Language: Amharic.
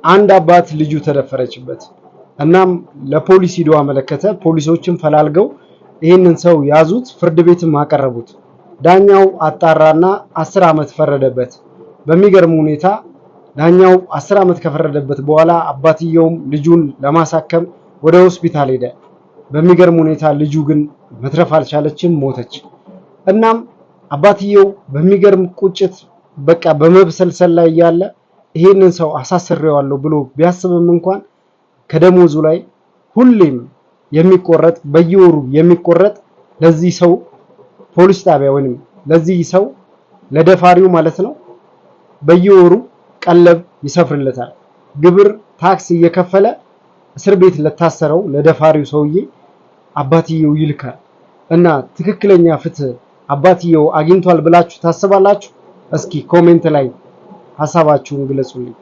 አንድ አባት ልጁ ተደፈረችበት። እናም ለፖሊስ ሄዶ አመለከተ። ፖሊሶችን ፈላልገው ይህንን ሰው ያዙት፣ ፍርድ ቤትም አቀረቡት። ዳኛው አጣራና 10 ዓመት ፈረደበት። በሚገርም ሁኔታ ዳኛው 10 ዓመት ከፈረደበት በኋላ አባትየውም ልጁን ለማሳከም ወደ ሆስፒታል ሄደ። በሚገርም ሁኔታ ልጁ ግን መትረፍ አልቻለችም፣ ሞተች። እናም አባትየው በሚገርም ቁጭት በቃ በመብሰልሰል ላይ ያለ ይሄንን ሰው አሳስሬዋለሁ ብሎ ቢያስብም እንኳን ከደሞዙ ላይ ሁሌም የሚቆረጥ በየወሩ የሚቆረጥ ለዚህ ሰው ፖሊስ ጣቢያ ወይንም ለዚህ ሰው ለደፋሪው ማለት ነው በየወሩ ቀለብ ይሰፍርለታል። ግብር ታክስ እየከፈለ እስር ቤት ለታሰረው ለደፋሪው ሰውዬ አባትየው ይልካል። እና ትክክለኛ ፍትህ አባትየው አግኝቷል ብላችሁ ታስባላችሁ? እስኪ ኮሜንት ላይ ሐሳባችሁን ግለጹልኝ።